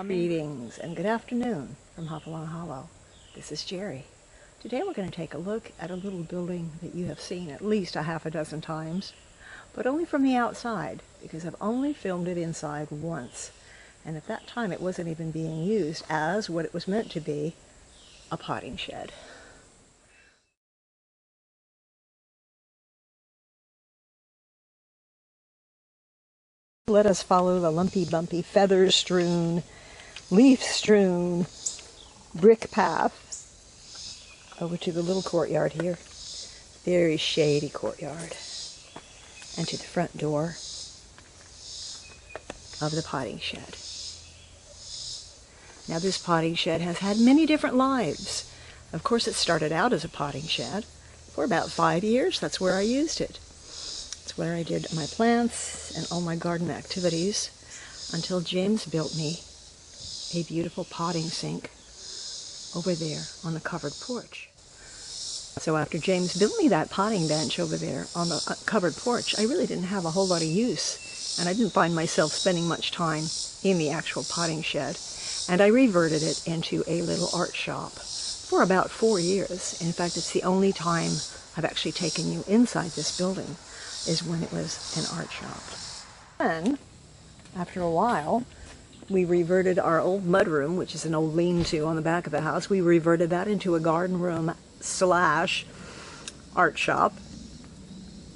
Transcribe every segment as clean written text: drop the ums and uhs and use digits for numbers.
Greetings and good afternoon from Hopalong Hollow. This is Jerry. Today we're going to take a look at a little building that you have seen at least a half a dozen times, but only from the outside, because I've only filmed it inside once, and at that time it wasn't even being used as what it was meant to be, a potting shed. Let us follow the lumpy, bumpy, feather-strewn, leaf-strewn brick path over to the little courtyard here. Very shady courtyard. And to the front door of the potting shed. Now this potting shed has had many different lives. Of course it started out as a potting shed. For about 5 years, that's where I used it. It's where I did my plants and all my garden activities until James built me a beautiful potting sink over there on the covered porch. So after James built me that potting bench over there on the covered porch, I really didn't have a whole lot of use, and I didn't find myself spending much time in the actual potting shed, and I reverted it into a little art shop for about 4 years. In fact, it's the only time I've actually taken you inside this building is when it was an art shop. Then, after a while, we reverted our old mudroom, which is an old lean-to on the back of the house. We reverted that into a garden room / art shop.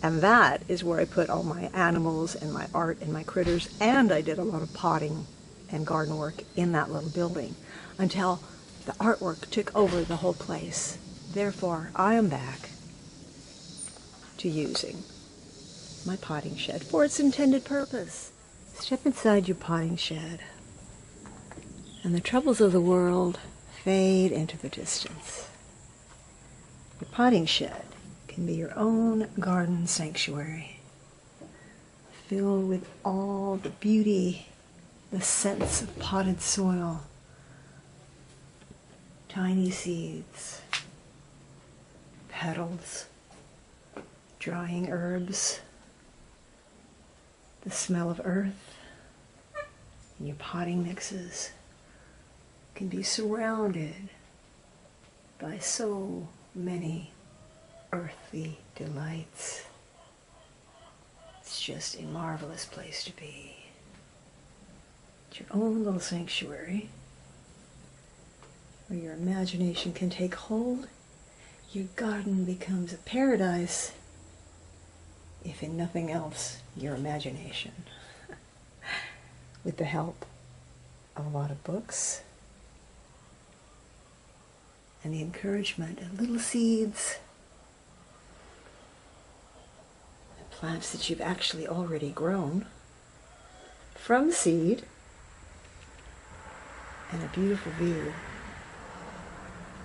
And that is where I put all my animals and my art and my critters. And I did a lot of potting and garden work in that little building until the artwork took over the whole place. Therefore, I am back to using my potting shed for its intended purpose. Step inside your potting shed, and the troubles of the world fade into the distance. Your potting shed can be your own garden sanctuary, filled with all the beauty, the scents of potted soil, tiny seeds, petals, drying herbs, the smell of earth, and your potting mixes can be surrounded by so many earthy delights. It's just a marvelous place to be. It's your own little sanctuary where your imagination can take hold. Your garden becomes a paradise, if in nothing else, your imagination. With the help of a lot of books and the encouragement of little seeds and plants that you've actually already grown from seed, and a beautiful view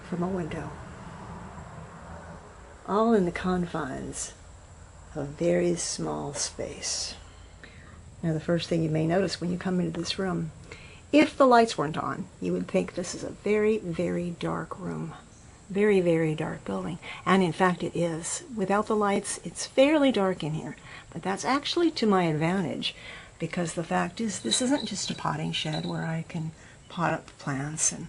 from a window, all in the confines of a very small space. Now, the first thing you may notice when you come into this room, if the lights weren't on, you would think this is a very, very dark room. Very, very dark building. And in fact it is. Without the lights, it's fairly dark in here. But that's actually to my advantage, because the fact is this isn't just a potting shed where I can pot up plants and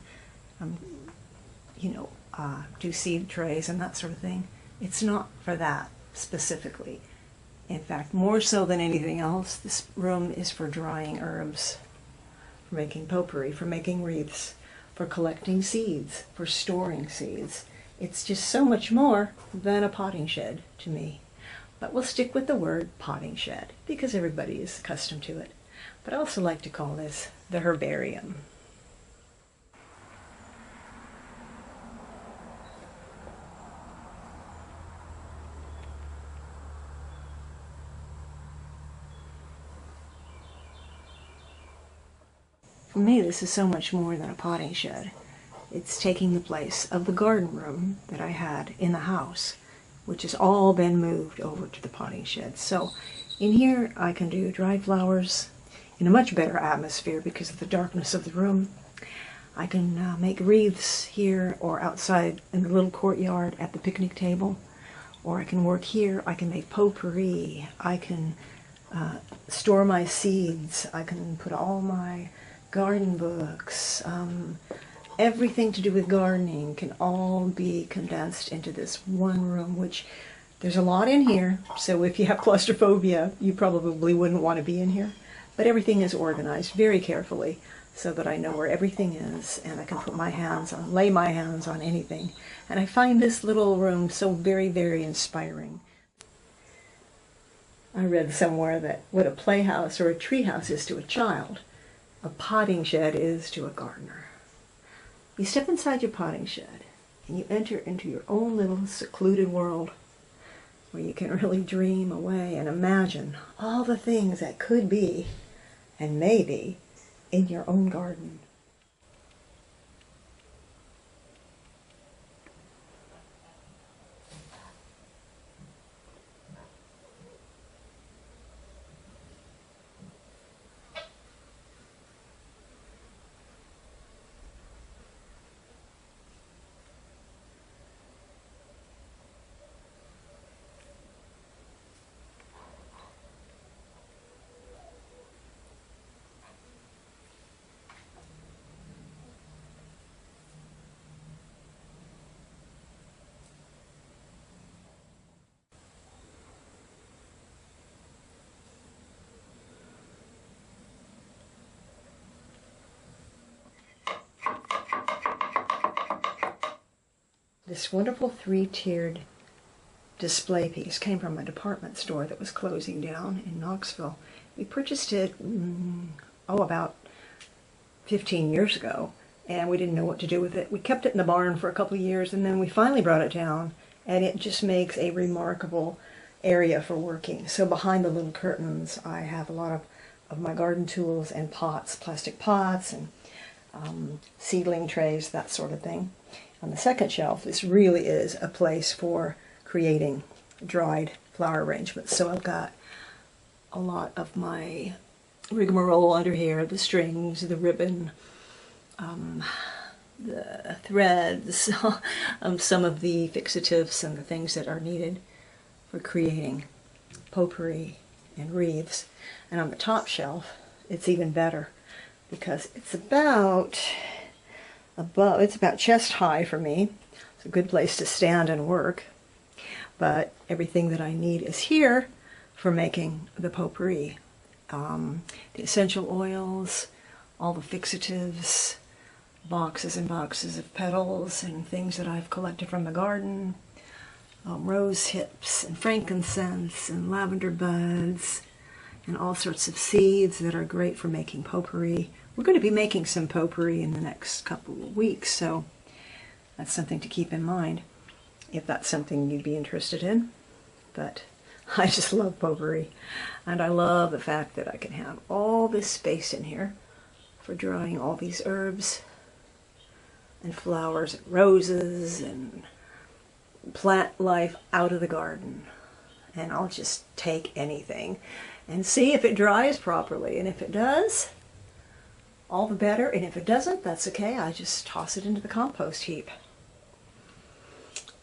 do seed trays and that sort of thing. It's not for that specifically. In fact, more so than anything else, this room is for drying herbs for making potpourri, for making wreaths, for collecting seeds, for storing seeds. It's just so much more than a potting shed to me. But we'll stick with the word potting shed because everybody is accustomed to it. But I also like to call this the herbarium. For me, this is so much more than a potting shed. It's taking the place of the garden room that I had in the house, which has all been moved over to the potting shed. So in here I can do dried flowers in a much better atmosphere because of the darkness of the room. I can make wreaths here or outside in the little courtyard at the picnic table, or I can work here. I can make potpourri. I can store my seeds. I can put all my garden books, everything to do with gardening can all be condensed into this one room, which there's a lot in here. So if you have claustrophobia, you probably wouldn't want to be in here. But everything is organized very carefully so that I know where everything is and I can put my hands on, lay my hands on anything. And I find this little room so very, very inspiring. I read somewhere that what a playhouse or a treehouse is to a child, a potting shed is to a gardener. You step inside your potting shed and you enter into your own little secluded world where you can really dream away and imagine all the things that could be and may be in your own garden. This wonderful three-tiered display piece came from a department store that was closing down in Knoxville. We purchased it, about 15 years ago, and we didn't know what to do with it. We kept it in the barn for a couple of years, and then we finally brought it down, and it just makes a remarkable area for working. So behind the little curtains, I have a lot of my garden tools and pots, plastic pots, and seedling trays, that sort of thing. On the second shelf, this really is a place for creating dried flower arrangements. So I've got a lot of my rigmarole under here, the strings, the ribbon, the threads, some of the fixatives and the things that are needed for creating potpourri and wreaths. And on the top shelf, it's even better because it's about chest high for me. It's a good place to stand and work. But everything that I need is here for making the potpourri. The essential oils, all the fixatives, boxes and boxes of petals and things that I've collected from the garden, rose hips and frankincense and lavender buds and all sorts of seeds that are great for making potpourri. We're going to be making some potpourri in the next couple of weeks, so that's something to keep in mind if that's something you'd be interested in. But I just love potpourri, and I love the fact that I can have all this space in here for drawing all these herbs and flowers and roses and plant life out of the garden. And I'll just take anything and see if it dries properly, and if it does, all the better, and if it doesn't, that's okay. I just toss it into the compost heap.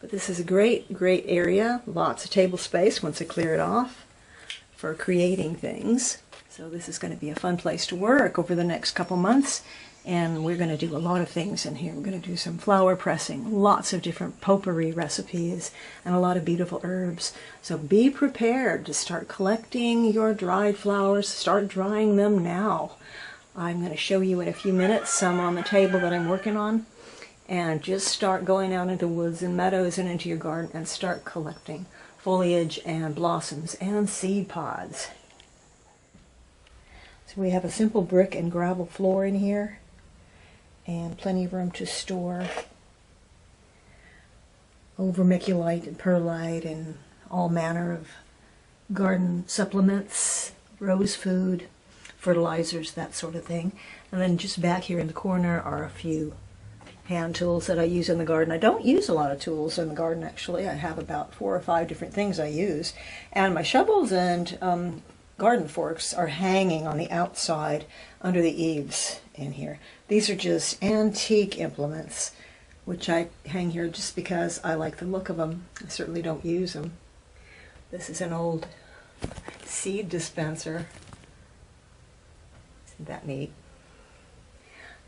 But this is a great, great area. Lots of table space once I clear it off for creating things. So this is going to be a fun place to work over the next couple months. And we're going to do a lot of things in here. We're going to do some flower pressing, lots of different potpourri recipes, and a lot of beautiful herbs. So be prepared to start collecting your dried flowers. Start drying them now. I'm going to show you in a few minutes some on the table that I'm working on, and just start going out into woods and meadows and into your garden and start collecting foliage and blossoms and seed pods. So we have a simple brick and gravel floor in here and plenty of room to store vermiculite and perlite and all manner of garden supplements, rose food, fertilizers, that sort of thing. And then just back here in the corner are a few hand tools that I use in the garden. I don't use a lot of tools in the garden, actually. I have about 4 or 5 different things I use. And my shovels and garden forks are hanging on the outside under the eaves in here. These are just antique implements, which I hang here just because I like the look of them. I certainly don't use them. This is an old seed dispenser. Isn't that neat?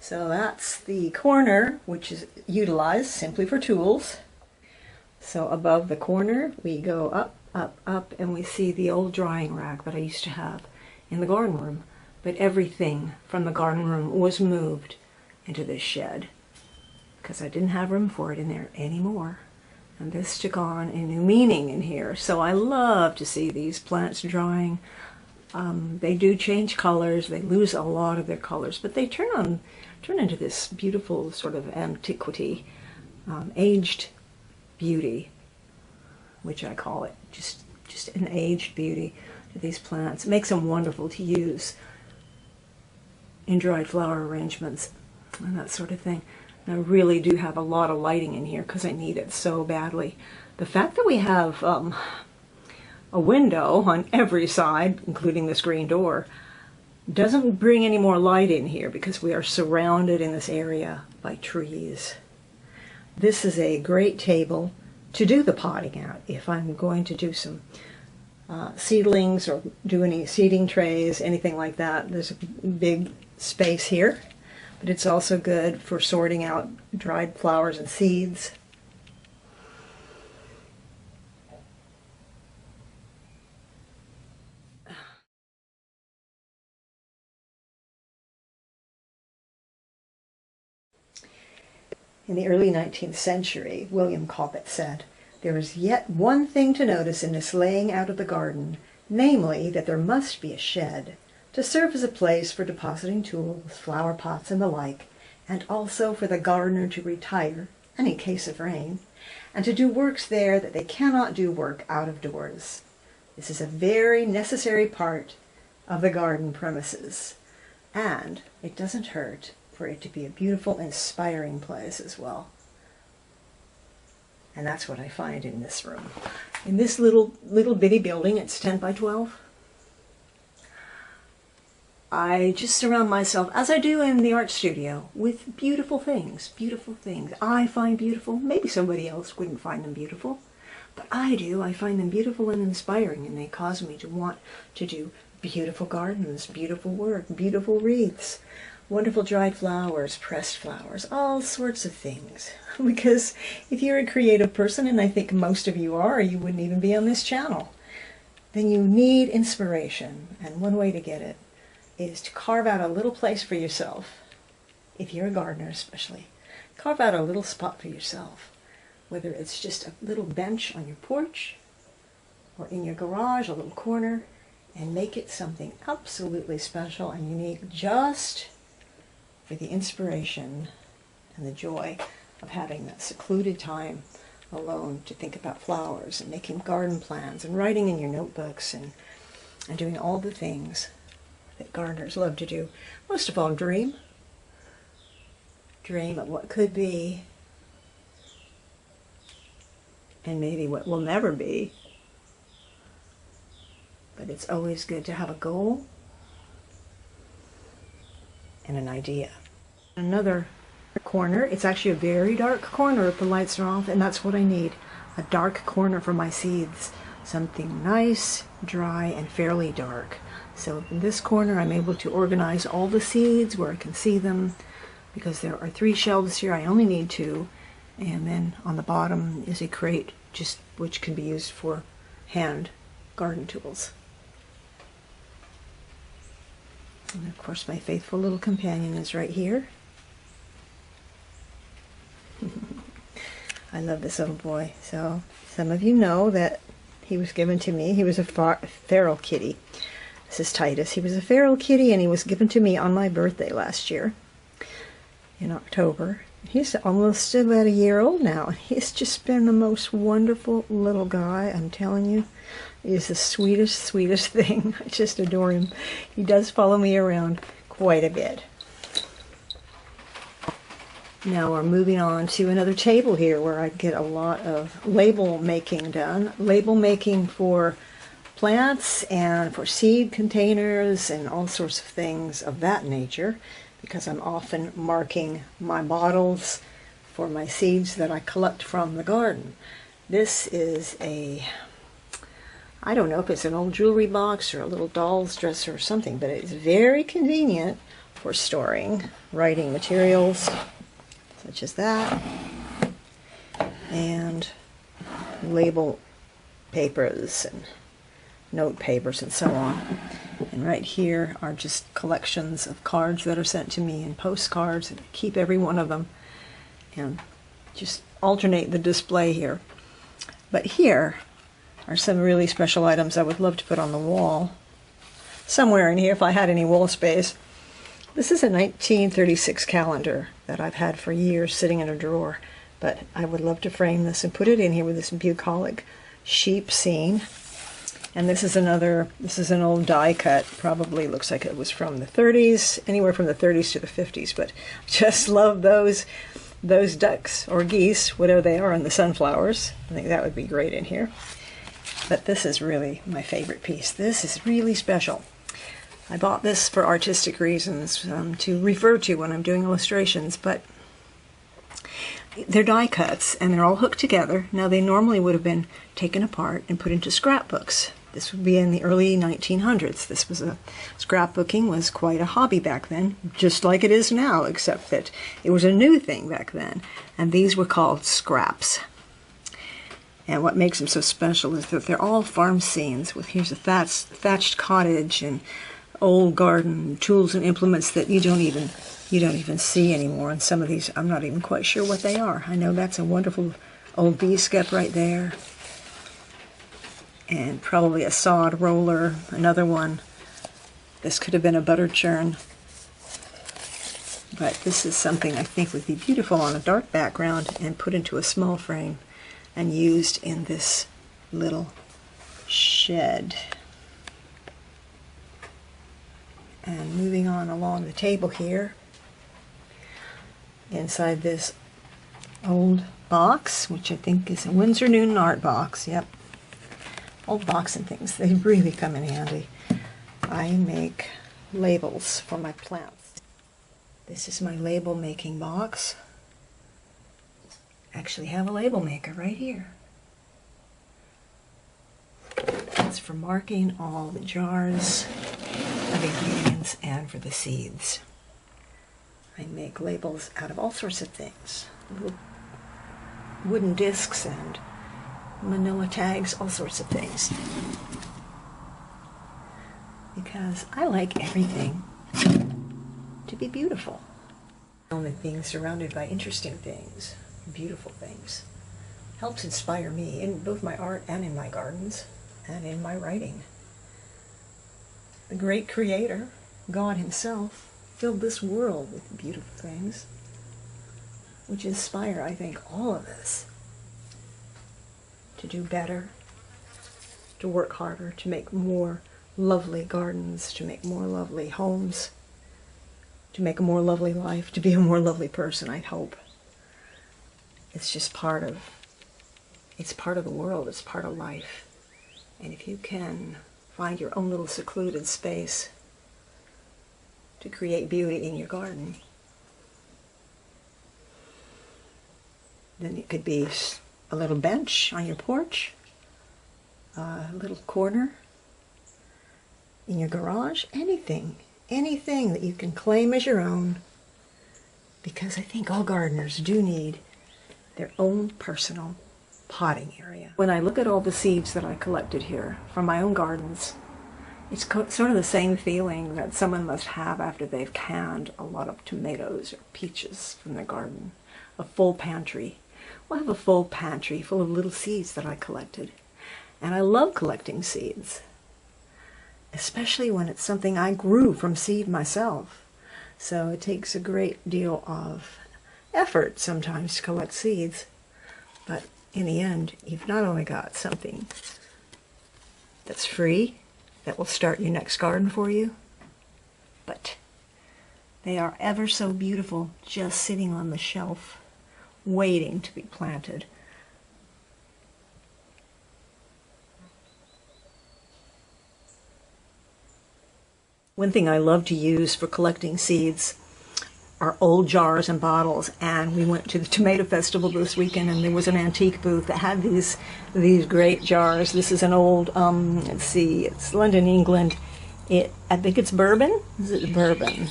So that's the corner, which is utilized simply for tools. So above the corner, we go up, up, up, and we see the old drying rack that I used to have in the garden room. But everything from the garden room was moved into this shed, because I didn't have room for it in there anymore. And this took on a new meaning in here. So I love to see these plants drying. They do change colors. They lose a lot of their colors, but they turn into this beautiful sort of antiquity, aged beauty, which I call it. Just an aged beauty to these plants. It makes them wonderful to use in dried flower arrangements and that sort of thing. I really do have a lot of lighting in here because I need it so badly. The fact that we have a window on every side, including the screen door, doesn't bring any more light in here because we are surrounded in this area by trees. This is a great table to do the potting at if I'm going to do some seedlings or do any seeding trays, anything like that. There's a big space here. But it's also good for sorting out dried flowers and seeds. In the early 19th century, William Cobbett said, "There is yet one thing to notice in this laying out of the garden, namely that there must be a shed, to serve as a place for depositing tools, flower pots, and the like, and also for the gardener to retire, and in case of rain, and to do works there that they cannot do work out of doors. This is a very necessary part of the garden premises, and it doesn't hurt for it to be a beautiful, inspiring place as well." And that's what I find in this room. In this little bitty building, it's 10 by 12. I just surround myself, as I do in the art studio, with beautiful things I find beautiful. Maybe somebody else wouldn't find them beautiful, but I do. I find them beautiful and inspiring, and they cause me to want to do beautiful gardens, beautiful work, beautiful wreaths, wonderful dried flowers, pressed flowers, all sorts of things. Because if you're a creative person, and I think most of you are, you wouldn't even be on this channel, then you need inspiration, and one way to get it is to carve out a little place for yourself. If you're a gardener especially, carve out a little spot for yourself, whether it's just a little bench on your porch or in your garage, a little corner, and make it something absolutely special and unique just for the inspiration and the joy of having that secluded time alone to think about flowers and making garden plans and writing in your notebooks and doing all the things that gardeners love to do. Most of all, dream. Dream of what could be and maybe what will never be. But it's always good to have a goal and an idea. Another corner, it's actually a very dark corner if the lights are off, and that's what I need. A dark corner for my seeds. Something nice, dry, and fairly dark. So in this corner I'm able to organize all the seeds where I can see them, because there are 3 shelves here. I only need 2. And then on the bottom is a crate which can be used for hand garden tools. And of course my faithful little companion is right here. I love this little boy. So some of you know that he was given to me. He was a feral kitty. This is Titus. He was a feral kitty and he was given to me on my birthday last year in October. He's almost about a year old now. He's just been the most wonderful little guy, I'm telling you. He's the sweetest, sweetest thing. I just adore him. He does follow me around quite a bit. Now we're moving on to another table here where I get a lot of label making done. Label making for plants and for seed containers and all sorts of things of that nature, because I'm often marking my bottles for my seeds that I collect from the garden. This is I don't know if it's an old jewelry box or a little doll's dresser or something, but it's very convenient for storing writing materials such as that, and label papers and note papers and so on. And right here are just collections of cards that are sent to me and postcards, and I keep every one of them and just alternate the display here. But here are some really special items I would love to put on the wall somewhere in here if I had any wall space. This is a 1936 calendar that I've had for years sitting in a drawer, but I would love to frame this and put it in here with this bucolic sheep scene. And this is an old die cut, probably looks like it was from the 30s, anywhere from the 30s to the 50s, but just love those ducks or geese, whatever they are, and the sunflowers. I think that would be great in here. But this is really my favorite piece. This is really special. I bought this for artistic reasons, to refer to when I'm doing illustrations, but they're die cuts and they're all hooked together. Now they normally would have been taken apart and put into scrapbooks. This would be in the early 1900s. Scrapbooking was quite a hobby back then, just like it is now, except that it was a new thing back then. And these were called scraps. And what makes them so special is that they're all farm scenes with, here's a thatched cottage and old garden tools and implements that you don't even see anymore. And some of these, I'm not even quite sure what they are. I know that's a wonderful old bee skep right there. And probably a sod roller, another one. This could have been a butter churn. But this is something I think would be beautiful on a dark background and put into a small frame and used in this little shed. And moving on along the table here, inside this old box, which I think is a Winsor Newton art box, yep. Old box and things, they really come in handy. I make labels for my plants. This is my label making box. I actually have a label maker right here. It's for marking all the jars of ingredients and for the seeds. I make labels out of all sorts of things. Little wooden discs and manila tags, all sorts of things. Because I like everything to be beautiful. Only being surrounded by interesting things, beautiful things, helps inspire me in both my art and in my gardens and in my writing. The great creator, God himself, filled this world with beautiful things, which inspire, I think, all of us to do better, to work harder, to make more lovely gardens, to make more lovely homes, to make a more lovely life, to be a more lovely person, I hope. It's just part of the world, it's part of life. And if you can find your own little secluded space to create beauty in your garden, then it could be a little bench on your porch, a little corner in your garage, anything that you can claim as your own, because I think all gardeners do need their own personal potting area. When I look at all the seeds that I collected here from my own gardens, It's sort of the same feeling that someone must have after they've canned a lot of tomatoes or peaches from their garden. A full pantry. Well, I have a full pantry full of little seeds that I collected. And I love collecting seeds, especially when it's something I grew from seed myself. So it takes a great deal of effort sometimes to collect seeds. But in the end, you've not only got something that's free, that will start your next garden for you, but they are ever so beautiful just sitting on the shelf, waiting to be planted. One thing I love to use for collecting seeds are old jars and bottles, and we went to the tomato festival this weekend and there was an antique booth that had these great jars. This is an old, let's see, it's London, England. I think it's bourbon? Is it bourbon?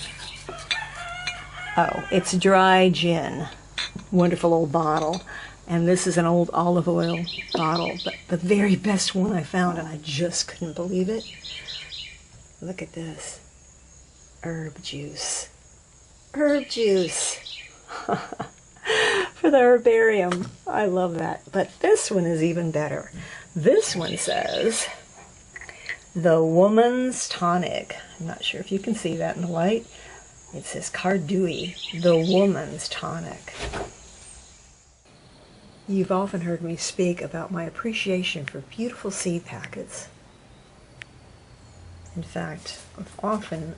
Oh, it's dry gin. Wonderful old bottle. And this is an old olive oil bottle, but the very best one I found, and I just couldn't believe it. Look at this. Herb juice. Herb juice. For the herbarium. I love that. But this one is even better. This one says, the woman's tonic. I'm not sure if you can see that in the light. It says Cardui, the woman's tonic. You've often heard me speak about my appreciation for beautiful seed packets. In fact, I've often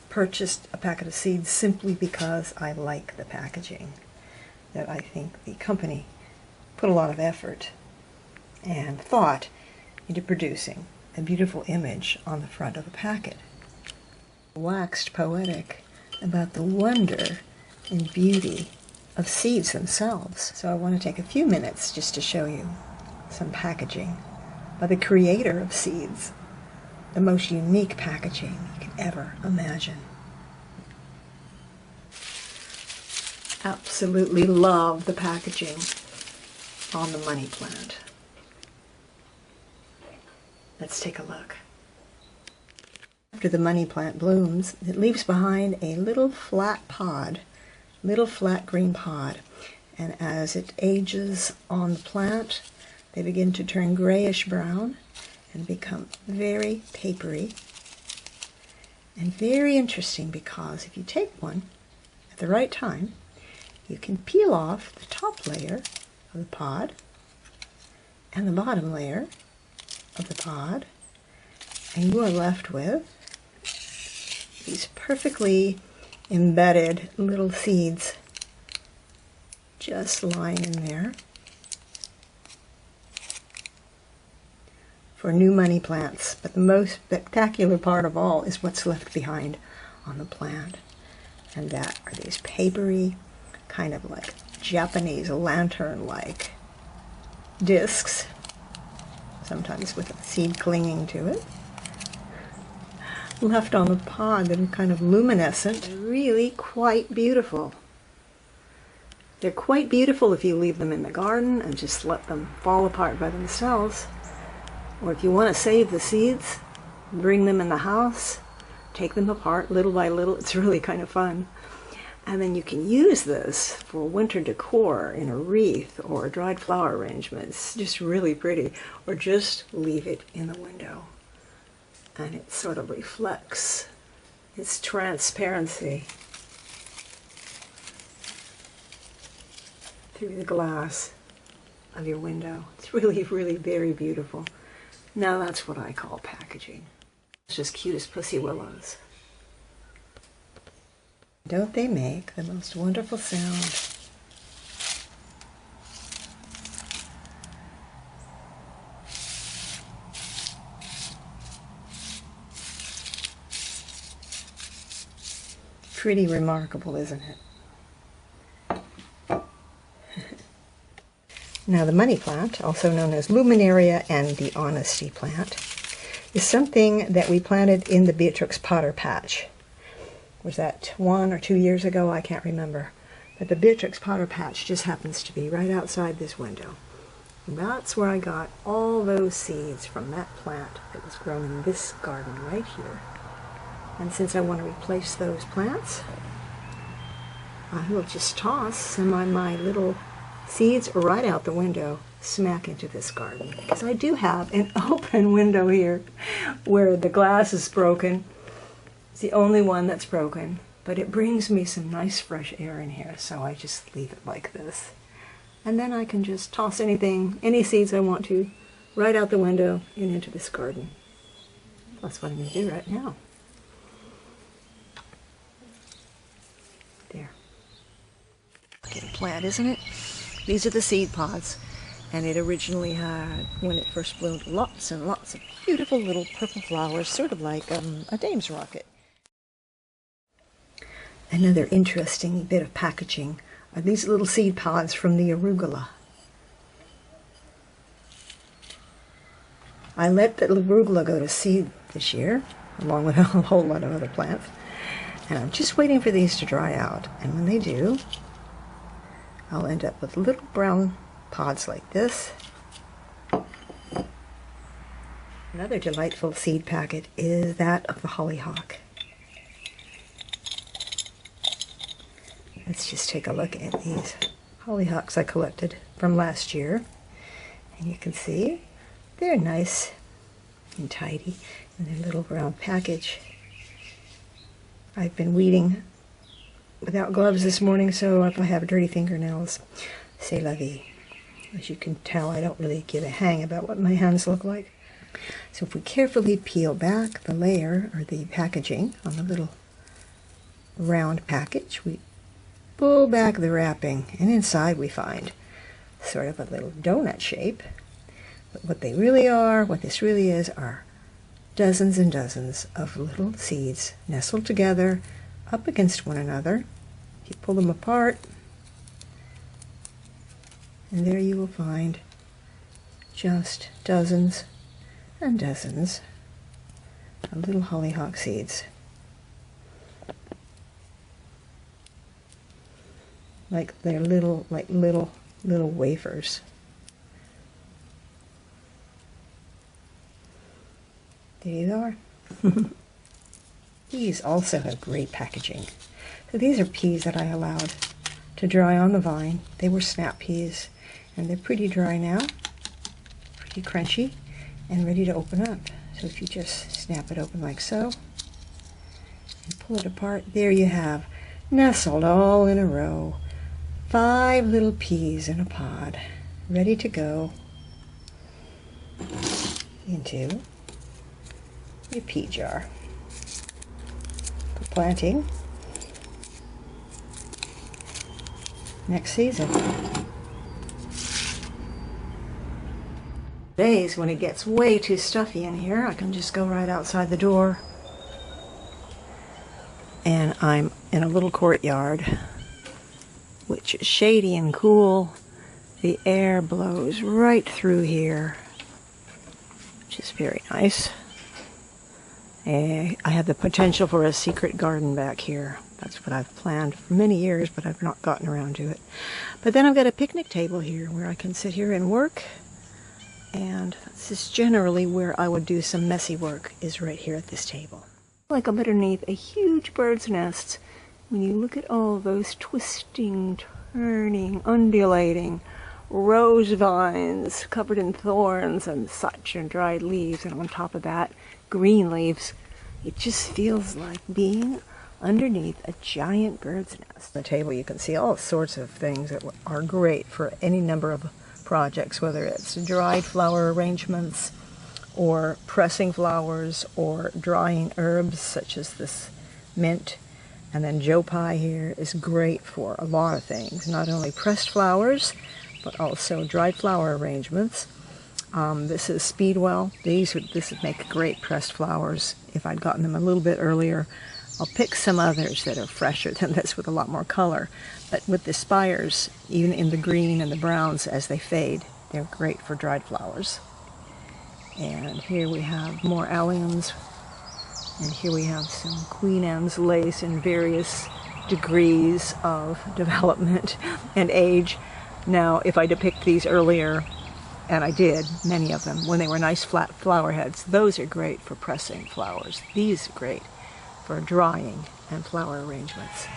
purchased a packet of seeds simply because I like the packaging, that I think the company put a lot of effort and thought into producing a beautiful image on the front of a packet. Waxed poetic about the wonder and beauty of seeds themselves. So I want to take a few minutes just to show you some packaging by the creator of seeds. The most unique packaging you could ever imagine. Absolutely love the packaging on the money plant. Let's take a look. After the money plant blooms, it leaves behind a little flat pod, little flat green pod. And as it ages on the plant, they begin to turn grayish brown and become very papery and very interesting, because if you take one at the right time, you can peel off the top layer of the pod and the bottom layer of the pod, and you are left with these perfectly embedded little seeds just lying in there for new money plants. But the most spectacular part of all is what's left behind on the plant, and that are these papery, kind of like Japanese lantern-like discs, sometimes with a seed clinging to it, left on the pod that are kind of luminescent. Really quite beautiful. They're quite beautiful if you leave them in the garden and just let them fall apart by themselves. Or if you want to save the seeds, bring them in the house, take them apart little by little. It's really kind of fun. And then you can use this for winter decor in a wreath or a dried flower arrangement. It's just really pretty. Or just leave it in the window. And it sort of reflects its transparency through the glass of your window. It's really, really very beautiful. Now that's what I call packaging. It's just cute as pussy willows. Don't they make the most wonderful sound? Pretty remarkable, isn't it? Now, the money plant, also known as Luminaria and the honesty plant, is something that we planted in the Beatrix Potter patch. Was that 1 or 2 years ago? I can't remember. But the Beatrix Potter patch just happens to be right outside this window. That's where I got all those seeds from that plant that was grown in this garden right here. And since I want to replace those plants, I will just toss some of my little seeds right out the window, smack into this garden. Because I do have an open window here where the glass is broken. It's the only one that's broken, but it brings me some nice fresh air in here, so I just leave it like this. And then I can just toss any seeds I want to, right out the window and into this garden. That's what I'm going to do right now. There. Get a plant, isn't it? These are the seed pods. And it originally had, when it first bloomed, lots and lots of beautiful little purple flowers, sort of like a dame's rocket. Another interesting bit of packaging are these little seed pods from the arugula. I let the arugula go to seed this year, along with a whole lot of other plants. And I'm just waiting for these to dry out. And when they do, I'll end up with little brown pods like this. Another delightful seed packet is that of the hollyhock. Let's just take a look at these hollyhocks I collected from last year. And you can see they're nice and tidy in their little brown package. I've been weeding without gloves this morning, so if I have dirty fingernails, c'est la vie. As you can tell, I don't really give a hang about what my hands look like. So if we carefully peel back the layer, or the packaging, on the little round package, we pull back the wrapping, and inside we find sort of a little donut shape. But what they really are, what this really is, are dozens and dozens of little seeds nestled together up against one another. If you pull them apart, and there you will find just dozens and dozens of little hollyhock seeds. Like they're little wafers. There you are. These also have great packaging. So these are peas that I allowed to dry on the vine. They were snap peas, and they're pretty dry now, pretty crunchy, and ready to open up. So if you just snap it open like so, and pull it apart, there you have, nestled all in a row, 5 little peas in a pod, ready to go into your pea jar for planting next season. Days when it gets way too stuffy in here, I can just go right outside the door, and I'm in a little courtyard which is shady and cool. The air blows right through here, which is very nice. I have the potential for a secret garden back here. That's what I've planned for many years, but I've not gotten around to it. But then I've got a picnic table here where I can sit here and work, and this is generally where I would do some messy work, is right here at this table. Like I'm underneath a huge bird's nest. When you look at all those twisting, turning, undulating rose vines covered in thorns and such, and dried leaves, and on top of that, green leaves, it just feels like being underneath a giant bird's nest. On the table you can see all sorts of things that are great for any number of projects, whether it's dried flower arrangements, or pressing flowers, or drying herbs such as this mint. And then Joe Pye here is great for a lot of things, not only pressed flowers, but also dried flower arrangements. This is Speedwell. This would make great pressed flowers if I'd gotten them a little bit earlier. I'll pick some others that are fresher than this with a lot more color. But with the spires, even in the green and the browns as they fade, they're great for dried flowers. And here we have more alliums. And here we have some Queen Anne's lace in various degrees of development and age. Now, if I depict these earlier, And I did, many of them, when they were nice flat flower heads. Those are great for pressing flowers. These are great for drying and flower arrangements.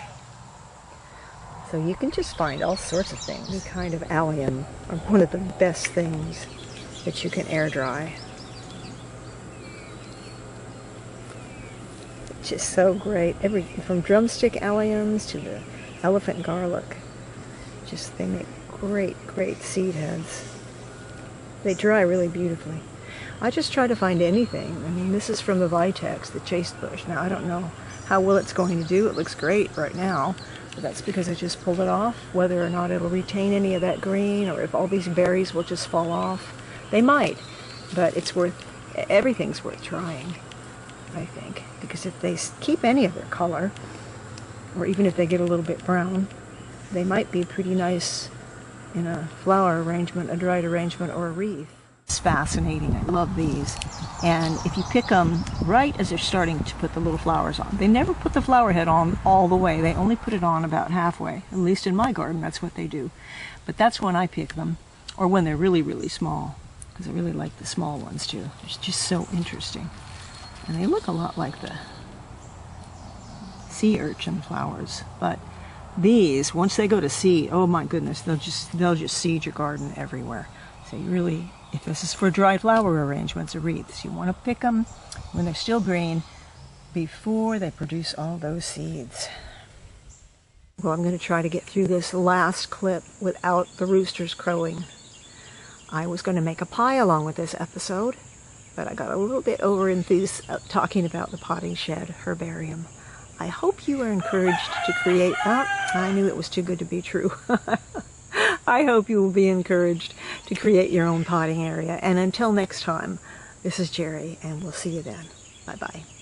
So you can just find all sorts of things. Any kind of allium are one of the best things that you can air dry. It's just so great. Everything from drumstick alliums to the elephant garlic. Just, they make great seed heads. They dry really beautifully. I just try to find anything. I mean, this is from the Vitex, the chaste bush. Now, I don't know how well it's going to do. It looks great right now, but that's because I just pulled it off. Whether or not it'll retain any of that green, or if all these berries will just fall off. They might, but everything's worth trying, I think. Because if they keep any of their color, or even if they get a little bit brown, they might be pretty nice in a flower arrangement, a dried arrangement, or a wreath. It's fascinating. I love these. And if you pick them right as they're starting to put the little flowers on, they never put the flower head on all the way. They only put it on about halfway. At least in my garden, that's what they do. But that's when I pick them, or when they're really small, because I really like the small ones too. It's just so interesting. And they look a lot like the sea urchin flowers, but these, once they go to seed, oh my goodness, they'll just seed your garden everywhere. So you really, if this is for dry flower arrangements or wreaths, you want to pick them when they're still green before they produce all those seeds. Well, I'm going to try to get through this last clip without the roosters crowing. I was going to make a pie along with this episode, but I got a little bit over-enthused talking about the potting shed herbarium. I hope you are encouraged to create that. I knew it was too good to be true. I hope you will be encouraged to create your own potting area. And until next time, this is Jerry, and we'll see you then. Bye-bye.